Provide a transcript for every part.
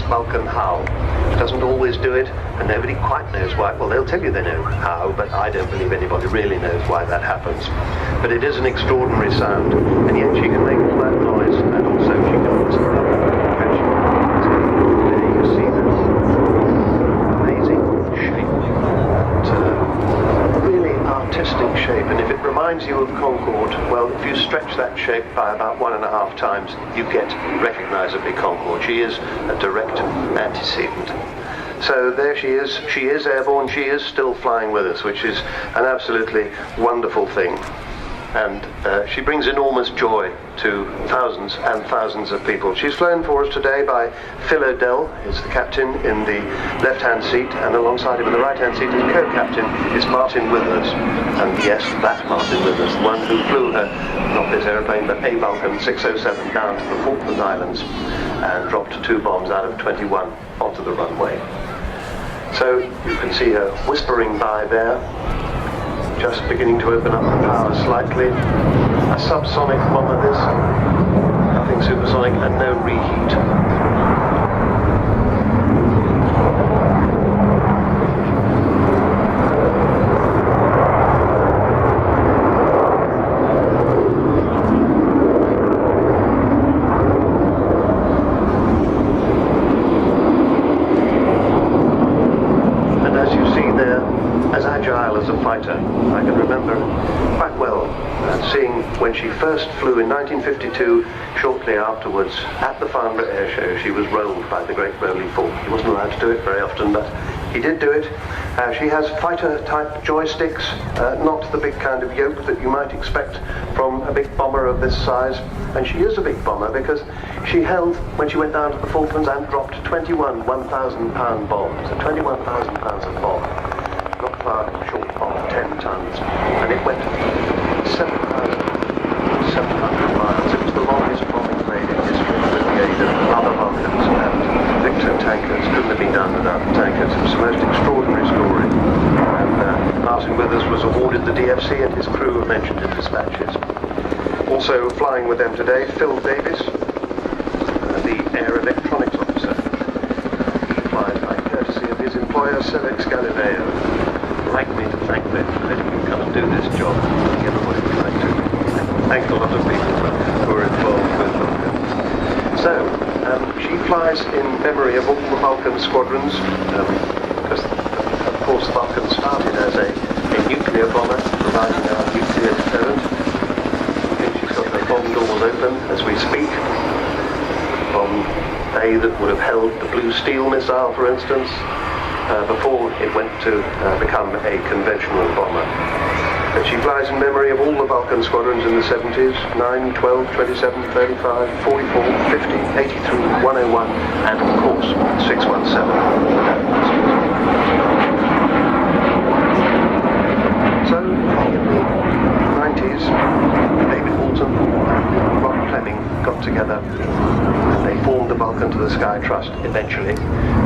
Vulcan how. She doesn't always do it, and nobody quite knows why. Well, they'll tell you they know how, but I don't believe anybody really knows why that happens. But it is an extraordinary sound, and yet she can make all that noise, and also she can whisper up and catch you. There you see that amazing shape, that really artistic shape, and if it reminds you of Concorde, well, if you stretch that shape by about 1.5 times, you get recognizably Concorde. She is a direct antecedent. So there she is airborne, she is still flying with us, which is an absolutely wonderful thing. And she brings enormous joy to thousands and thousands of people. She's flown for us today by Phil O'Dell, who's the captain in the left-hand seat, and alongside him in the right-hand seat as co-captain is Martin Withers. And yes, that Martin Withers, the one who flew her, not this aeroplane, but a Vulcan 607 down to the Falkland Islands and dropped 2 bombs out of 21 onto the runway. So you can see her whispering by there, just beginning to open up the power slightly. A subsonic bomber this, nothing supersonic and no reheat. As a fighter, I can remember quite well seeing when she first flew in 1952, shortly afterwards at the Farnborough Airshow. She was rolled by the great Rowley Falk. He wasn't allowed to do it very often, but he did do it. She has fighter-type joysticks, not the big kind of yoke that you might expect from a big bomber of this size. And she is a big bomber because she held, when she went down to the Falklands, and dropped 21 1,000-pound bombs, so 21,000 pounds of bomb. Not far short of 10 tons, and it went 7,700 miles. It was the longest bombing raid in history with the aid of other Vulcans and Victor tankers. Couldn't have been done without the tankers. It was the most extraordinary story. And Martin Withers was awarded the DFC, and his crew are mentioned in dispatches. Also flying with them today, Phil Davis, the air electronics officer. He flies by courtesy of his employer, Celex Galileo. Like me to thank them for letting me come and do this job. Everybody would like to thank a lot of people who are involved with Vulcan. So, she flies in memory of all the Vulcan squadrons, because of course Vulcan started as a nuclear bomber, providing our nuclear deterrent. I think she's got the bomb doors open as we speak. Bomb bay that would have held the Blue Steel missile, for instance, before it went to become a conventional bomber. But she flies in memory of all the Vulcan squadrons in the 70s, 9, 12, 27, 35, 44, 50, 83, 101, and of course 617. So, in the 90s, David Walton and Rob Fleming got together and they formed the Vulcan to the Sky Trust eventually,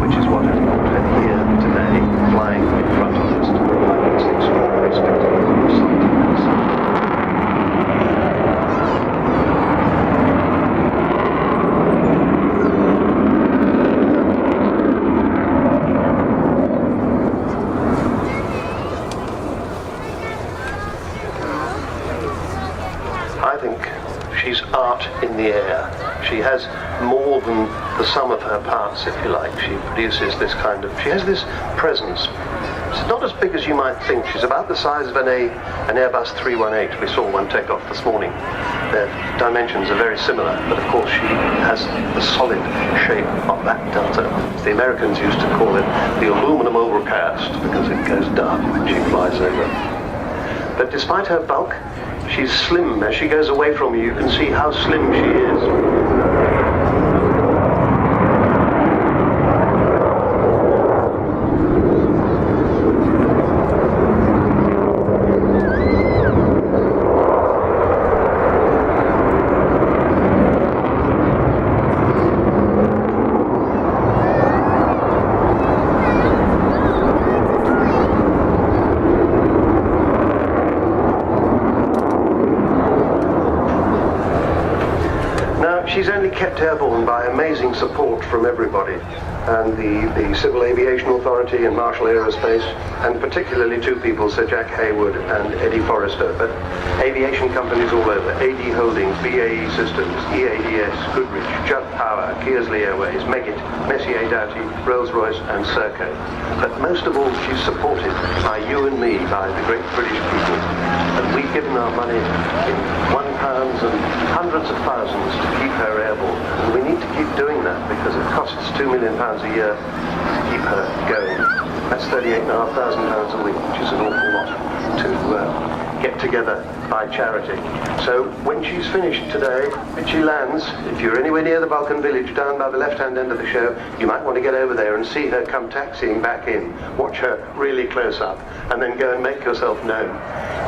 which is what has brought her here today, flying in front of us to provide this extraordinary spectacle of sight. I think she's art in the air. She has more than the sum of her parts, if you like. She produces this kind of, she has this presence. She's not as big as you might think. She's about the size of an Airbus 318. We saw one take off this morning. Their dimensions are very similar, but of course she has the solid shape of that delta. The Americans used to call it the aluminum overcast because it goes dark when she flies over. But despite her bulk, she's slim. As she goes away from you, you can see how slim she is. She's only kept airborne by amazing support from everybody. and the Civil Aviation Authority and Marshall Aerospace, and particularly two people, Sir Jack Hayward and Eddie Forrester, but aviation companies all over, AD Holdings, BAE Systems, EADS, Goodrich, Judd Power, Kearsley Airways, Meggitt, Messier Doughty, Rolls-Royce and Serco. But most of all, she's supported by you and me, by the great British people. And we've given our money in £1 and hundreds of thousands to keep her airborne. And we need to keep doing that because it costs £2 million a year to keep her going. That's £38,500 a week, which is an awful lot to get together by charity. So when she's finished today, and she lands, if you're anywhere near the Vulcan village down by the left-hand end of the show, you might want to get over there and see her come taxiing back in. Watch her really close up, and then go and make yourself known.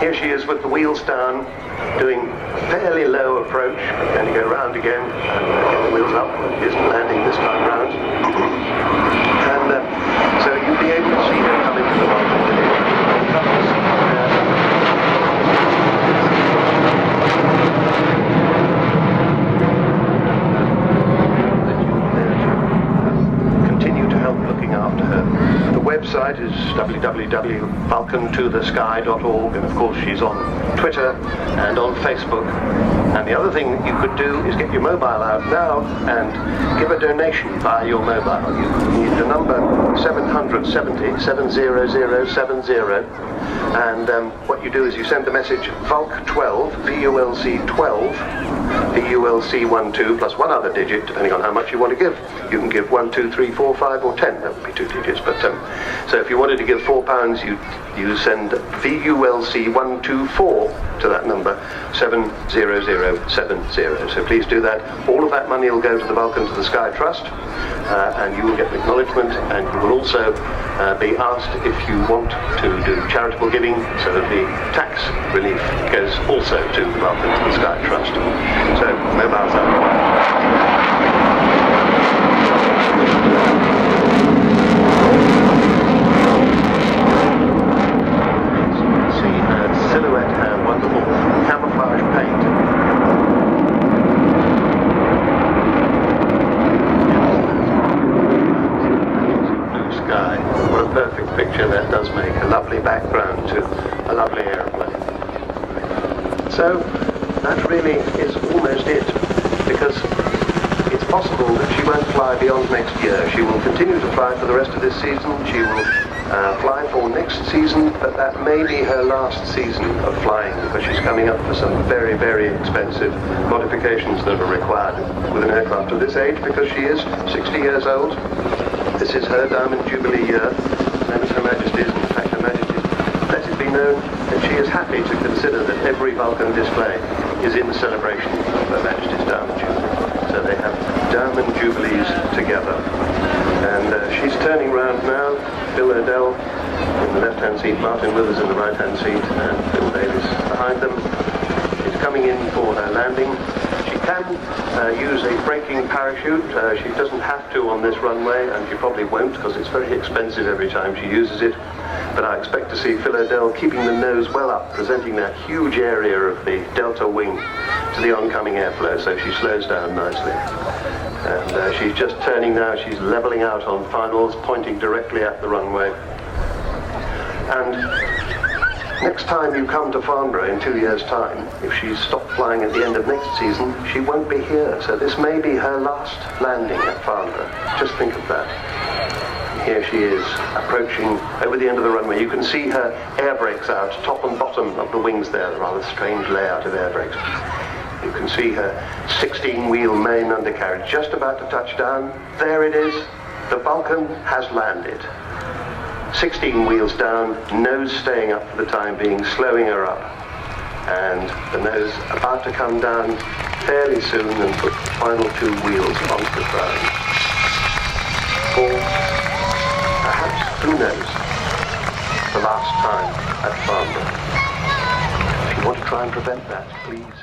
Here she is with the wheels down, doing fairly low approach, but going to go round again, and get the wheels up. She isn't landing this time round. And so you'll be able to see her come into the Vulcan village. After her. The website is www.vulcantothesky.org, and of course she's on Twitter and on Facebook. And the other thing that you could do is get your mobile out now and give a donation via your mobile. You need the number 770 70070, and what you do is you send the message VULC12, VULC12, VULC12 plus one other digit, depending on how much you want to give. You can give 1, 2, 3, 4, 5 or 10. That would be 2 digits. But so if you wanted to give £4, you send VULC124 to that number 70070. So please do that. All of that money will go to the Vulcan to the Sky Trust, and you will get acknowledgement, and you will also be asked if you want to do charitable giving, so that the tax relief goes also to the Vulcan to the Sky Trust. So mobiles are required. See her silhouette, her wonderful camouflage paint. Blue sky. What a perfect picture that does make. A lovely background to a lovely aeroplane. So that really is almost it, because it's possible that she won't fly beyond next year. She will continue to fly for the rest of this season. She will fly for next season, but that may be her last season of flying, because she's coming up for some very, very expensive modifications that are required with an aircraft of this age, because she is 60 years old. This is her Diamond Jubilee year, and it's Her Majesty's, in fact Her Majesty's. Let it be known that she is happy to consider that every Vulcan display is in celebration of Her Majesty's Diamond Jubilee. So they have Diamond Jubilees together. And she's turning round now. Bill O'Dell in the left-hand seat, Martin Withers in the right-hand seat, and Bill Davis behind them. She's coming in for her landing. She can use a braking parachute. She doesn't have to on this runway, and she probably won't, because it's very expensive every time she uses it. But I expect to see Phil O'Dell keeping the nose well up, presenting that huge area of the delta wing to the oncoming airflow, so she slows down nicely. And she's just turning now. She's levelling out on finals, pointing directly at the runway. And next time you come to Farnborough in 2 years' time, if she's stopped flying at the end of next season, she won't be here. So this may be her last landing at Farnborough. Just think of that. Here she is, approaching over the end of the runway. You can see her air brakes out, top and bottom of the wings there, a rather strange layout of air brakes. You can see her 16-wheel main undercarriage just about to touch down. There it is. The Vulcan has landed. 16 wheels down, nose staying up for the time being, slowing her up. And the nose about to come down fairly soon and put the final 2 wheels onto the ground. For perhaps, who knows, the last time at Farnborough. If you want to try and prevent that, please